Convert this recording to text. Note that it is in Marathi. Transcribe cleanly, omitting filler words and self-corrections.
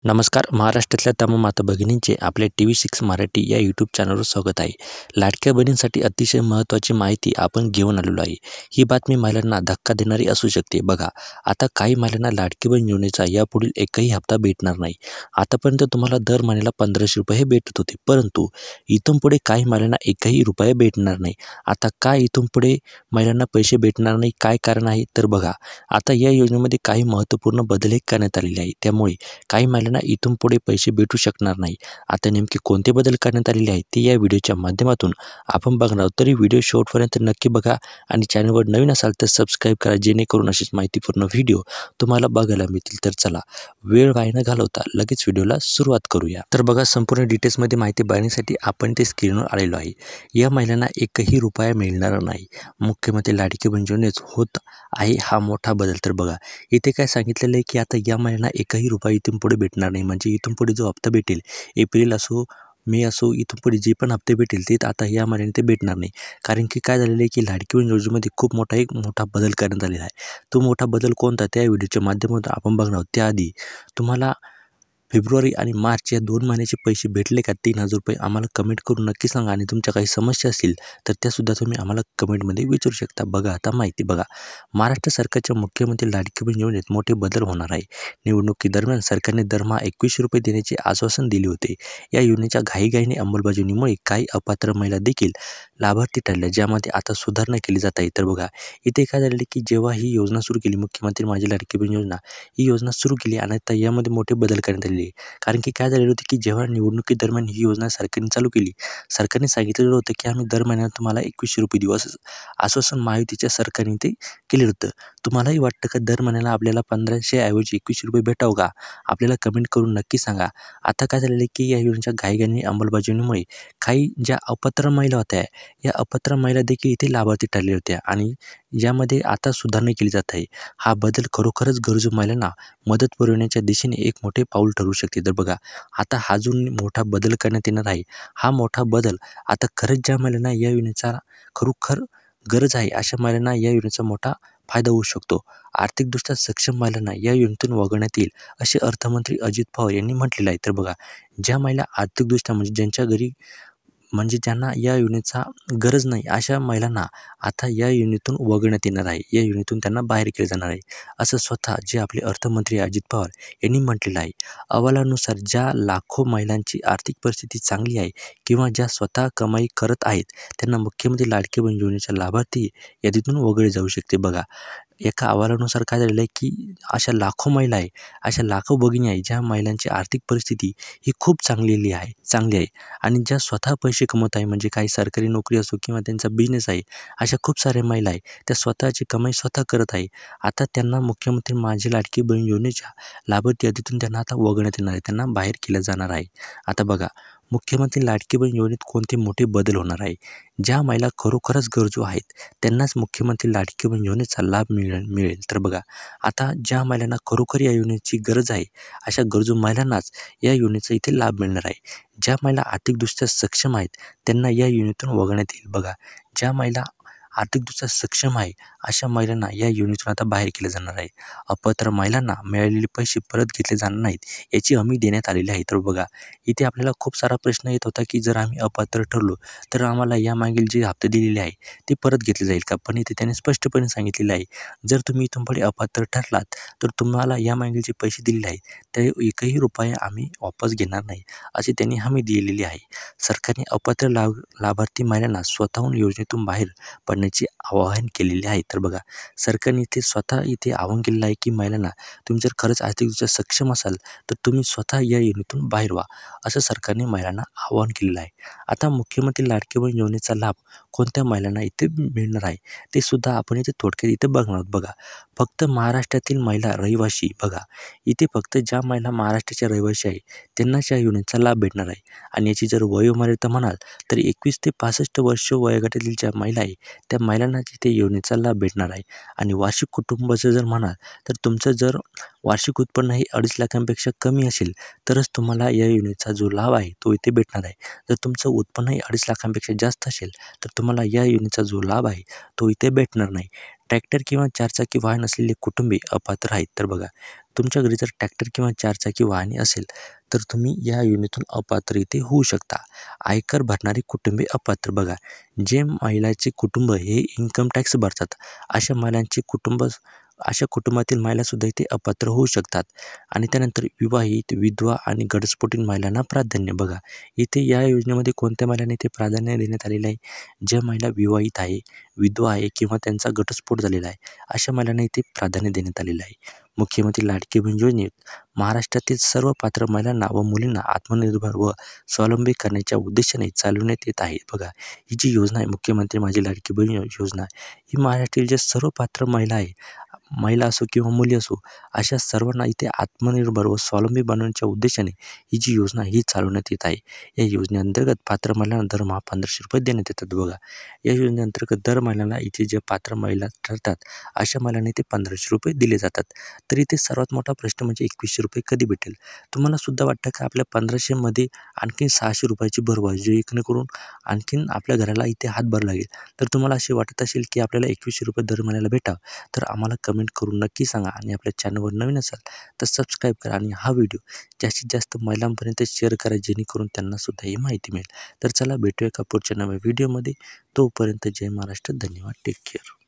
नमस्कार. महाराष्ट्रातल्या तमाम माता भगिनींचे आपल्या TV6 मराठी या यूट्यूब चॅनलवर स्वागत आहे. लाडक्या बहिणींसाठी अतिशय महत्त्वाची माहिती आपण घेऊन आलेलो आहे. ही बातमी महिलांना धक्का देणारी असू शकते. बघा, आता काही महिलांना लाडकी बहीण योजनेचा यापुढील एकही हप्ता भेटणार नाही. आतापर्यंत तुम्हाला दर महिन्याला ₹1500 भेटत होते, परंतु इथून पुढे काही महिलांना एकही रुपया भेटणार नाही. आता काय इथून पुढे महिलांना पैसे भेटणार नाही, काय कारण आहे? तर बघा, आता या योजनेमध्ये काही महत्त्वपूर्ण बदलही करण्यात आलेले आहे. त्यामुळे काही महिलांना इथून पुढे पैसे भेटू शकणार नाही. आता नेमके कोणते बदल करण्यात आलेले आहेत ते या व्हिडिओच्या माध्यमातून आपण बघणार आहोत. तरी व्हिडिओ शेवटपर्यंत नक्की बघा आणि चॅनलवर नवीन असाल तर सबस्क्राईब करा, जेणेकरून अशीच माहितीपूर्ण व्हिडिओ तुम्हाला बघायला मिळतील. तर चला, वेळ वाया न घालवता लगेच व्हिडिओला सुरुवात करूया. तर बघा, संपूर्ण डिटेल्समध्ये माहिती बघण्यासाठी आपण ते स्क्रीनवर आलेलो आहे. या महिलांना एकही रुपया मिळणार नाही. मुख्यमंत्री लाडकी बहीण योजनेत होत आहे हा मोठा बदल. तर बघा, इथे काय सांगितलेलं आहे की आता या महिलांना एकही रुपया इथून पुढे भेटणार नाही. म्हणजे इथून पुढे जो हप्ता भेटेल, एप्रिल असो मे असो, इथून पुढे जे पण हप्ते भेटेल ते आता या महिन्याने ते भेटणार नाही. कारण की काय झालेलं आहे की लाडकी बहीण योजनेमध्ये खूप मोठा बदल करण्यात आलेला आहे. तो मोठा बदल कोणता त्या व्हिडिओच्या माध्यमातून आपण बघणार आहोत. त्याआधी तुम्हाला फेब्रुवारी आणि मार्च या 2 महिन्याचे पैसे भेटले का ₹3000 आम्हाला कमेंट करून नक्की सांगा. आणि तुमच्या काही समस्या असतील तर त्यासुद्धा तुम्ही आम्हाला कमेंटमध्ये विचारू शकता. बघा, आता माहिती बघा, महाराष्ट्र सरकारच्या मुख्यमंत्री लाडकी बहीण योजनेत मोठे बदल होणार आहे. निवडणुकीदरम्यान सरकारने दरमहा ₹2100 देण्याचे आश्वासन दिले होते. या योजनेच्या घाईघाईने अंमलबजावणीमुळे काही अपात्र महिला देखील लाभार्थी ठरल्या, ज्यामध्ये आता सुधारणा केली जात आहे. तर बघा, इथे काय झालेलं की जेव्हा ही योजना सुरू केली, मुख्यमंत्री माझी लाडकी बहीण योजना ही योजना सुरू केली आणि आता यामध्ये मोठे बदल करण्यात आलेले. कारण की काय झालेलं होतं की जेव्हा निवडणुकीदरम्यान ही योजना सरकारने चालू केली, सरकारने सांगितलेलं होतं की आम्ही दर महिन्याला तुम्हाला ₹2100 देऊ, असं आश्वासन महायुतीच्या सरकारने ते केलेलं होतं. तुम्हालाही वाटतं का दर महिन्याला आपल्याला 1500 ऐवजी ₹2100 भेटावं का? आपल्याला कमेंट करून नक्की सांगा. आता काय झालेलं आहे की या योजनेच्या घाईघाईने अंमलबजावणीमुळे काही ज्या अपात्र महिला होत्या, या अपात्र महिला देखील इथे लाभार्थी ठरल्या होत्या आणि यामध्ये आता सुधारणा केली जात आहे. हा बदल खरोखरच गरजू महिलांना मदत पुरवण्याच्या दिशेने एक मोठे पाऊल ठरू शकते. तर बघा, आता हा जो मोठा बदल करण्यात येणार आहे, हा मोठा बदल आता खरंच ज्या महिलांना या योजनेचा खरोखर गरज आहे, अशा महिलांना या योजनेचा मोठा फायदा होऊ शकतो. आर्थिकदृष्ट्या सक्षम महिलांना या योजनेतून वगळण्यात येईल, असे अर्थमंत्री अजित पवार यांनी म्हटलेलं आहे. तर बघा, ज्या महिला आर्थिकदृष्ट्या म्हणजे ज्यांच्या घरी म्हणजे ज्यांना या योजनेचा गरज नाही, अशा महिलांना आता या योजनेतून वगळण्यात येणार आहे. या योजनेतून त्यांना बाहेर केले जाणार आहे, असं स्वतः जे आपले अर्थमंत्री अजित पवार यांनी म्हटलेलं आहे. अहवालानुसार ज्या लाखो महिलांची आर्थिक परिस्थिती चांगली आहे किंवा ज्या स्वतः कमाई करत आहेत, त्यांना मुख्यमंत्री लाडकी बहीण योजनेच्या लाभार्थी यादीतून वगळले जाऊ शकते. बघा, एका अहवालानुसार काय झालेलं आहे की अशा लाखो महिला आहे, अशा लाखो भगिनी आहे, ज्या महिलांची आर्थिक परिस्थिती ही खूप चांगली आहे आणि ज्या स्वतः पैसे कमवत आहे, म्हणजे काही सरकारी नोकरी असो किंवा त्यांचा बिझनेस आहे, अशा खूप साऱ्या महिला आहे, त्या स्वतःची कमाई स्वतः करत आहे. आता त्यांना मुख्यमंत्री माझी लाडकी बहीण योजनेच्या लाभार्थी यादीतून त्यांना आता वगळण्यात येणार आहे, त्यांना बाहेर केलं जाणार आहे. आता बघा, मुख्यमंत्री लाडकी बहीण योजनेत कोणते मोठे बदल होणार आहे. ज्या महिला खरोखरच गरजू आहेत, त्यांनाच मुख्यमंत्री लाडकी बहीण योजनेचा लाभ मिळेल. तर बघा, आता ज्या महिलांना खरोखर या योजनेची गरज आहे, अशा गरजू महिलांनाच या योजनेचा इथे लाभ मिळणार आहे. ज्या महिला आर्थिकदृष्ट्या सक्षम आहेत, त्यांना या योजनेतून वगळण्यात येईल. बघा, ज्या महिला आर्थिकदृष्ट्या सक्षम आहे, अशा महिलांना या योजनेतून आता बाहेर केले जाणार आहे. अपात्र महिलांना मिळालेले पैसे परत घेतले जाणार नाहीत, याची हमी देण्यात आलेली आहे. तर बघा, इथे आपल्याला खूप सारा प्रश्न येत होता की जर आम्ही अपात्र ठरलो तर आम्हाला यामागील जे हप्ते दिलेले आहे ते परत घेतले जाईल का? पण इथे त्याने स्पष्टपणे सांगितलेले आहे, जर तुम्ही इथून पुढे अपात्र ठरलात तर तुम्हाला यामागील जे पैसे दिलेले आहेत ते एकही रुपया आम्ही वापस घेणार नाही, अशी त्यांनी हमी दिलेली आहे. सरकारने अपात्र लाभार्थी महिलांना स्वतःहून योजनेतून बाहेर पडण्याचे आवाहन केलेले आहे. तर बघा, सरकारने इथे आवाहन केलेलं आहे की महिलांना, तुम्ही जर खरंच आर्थिकदृष्ट्या सक्षम असाल तर तुम्ही स्वतः या योजनेतून बाहेर व्हा, असं सरकारने महिलांना आवाहन केलेलं आहे. आता मुख्यमंत्री लाडकी बहीण योजनेचा लाभ कोणत्या महिलांना इथे मिळणार आहे ते सुद्धा आपण इथे थोडक्यात इथे बघणार आहोत. बघा, फक्त महाराष्ट्रातील महिला रहिवासी, बघा इथे फक्त ज्या महिला महाराष्ट्राच्या रहिवासी आहे त्यांनाच या योजनेचा लाभ भेटणार आहे. आणि याची जर वयोमर्यादा म्हणाल तर 21 ते 65 वर्ष वयोगटातील ज्या महिला आहे त्या महिलांनाच इथे योजनेचा लाभ भेटणार आहे. आणि वार्षिक कुटुंबाचं जर म्हणाल तर तुमचं जर वार्षिक उत्पन्न हे 2.5 लाखांपेक्षा कमी असेल तरच तुम्हाला या योजनेचा जो लाभ आहे तो इथे भेटणार आहे. जर तुमचं उत्पन्न हे 2.5 लाखांपेक्षा जास्त असेल तर तुम्हाला या योजनेचा जो लाभ आहे तो इथे भेटणार नाही. ट्रॅक्टर किंवा चारचाकी वाहन असलेले कुटुंबे अपात्र आहेत. तर बघा, तुमच्या घरी जर ट्रॅक्टर किंवा चारचाकी वाहने असेल तर तुम्ही या योजनेतून अपात्र इथे होऊ शकता. आयकर भरणारी कुटुंबे अपात्र. बघा, जे महिलाचे कुटुंब हे इन्कम टॅक्स भरतात अशा कुटुंबातील महिलासुद्धा इथे अपात्र होऊ शकतात. आणि त्यानंतर विवाहित, विधवा आणि घटस्फोटीत महिलांना प्राधान्य. बघा, इथे या योजनेमध्ये कोणत्या महिलांना इथे प्राधान्य देण्यात आलेलं आहे? ज्या महिला विवाहित आहे, विधवा आहे किंवा त्यांचा घटस्फोट झालेला आहे, अशा महिलांना इथे प्राधान्य देण्यात आलेलं आहे. मुख्यमंत्री लाडकी बहीण योजनेत महाराष्ट्रातील सर्व पात्र महिलांना व मुलींना आत्मनिर्भर व स्वावलंबी करण्याच्या उद्देशाने चालवण्यात येत आहे. बघा, ही जी योजना आहे मुख्यमंत्री माझी लाडकी बहीण योजना, ही महाराष्ट्रातील जे सर्व पात्र महिला असो किंवा मुली असो, अशा सर्वांना इथे आत्मनिर्भर व स्वावलंबी बनवण्याच्या उद्देशाने ही जी योजना ही चालवण्यात येत आहे. या योजनेअंतर्गत पात्र महिलांना दरमहा 1500 रुपये देण्यात येतात. बघा, या योजनेअंतर्गत दर महिन्याला इथे जे पात्र महिला ठरतात अशा महिलांना इथे 1500 रुपये दिले जातात. तर इथे सर्वात मोठा प्रश्न म्हणजे 2100 रुपये कधी भेटेल? तुम्हाला सुद्धा वाटतं का आपल्या 1500मध्ये आणखीन 600 रुपयाची भर व्हावी, जेणेकरून आणखीन आपल्या घराला इथे हातभार लागेल? तर तुम्हाला असे वाटत असेल की आपल्याला 2100 रुपये दर महिन्याला भेटावं, तर आम्हाला कमेंट करून नक्की सांगा. आणि आपल्या चॅनलवर नवीन असाल तर सबस्क्राईब करा आणि हा व्हिडिओ जास्तीत जास्त महिलांपर्यंत शेअर करा, जेणेकरून त्यांनासुद्धा ही माहिती मिळेल. तर चला भेटूया का पुढच्या नव्या व्हिडिओमध्ये. तोपर्यंत जय महाराष्ट्र. धन्यवाद. Take care.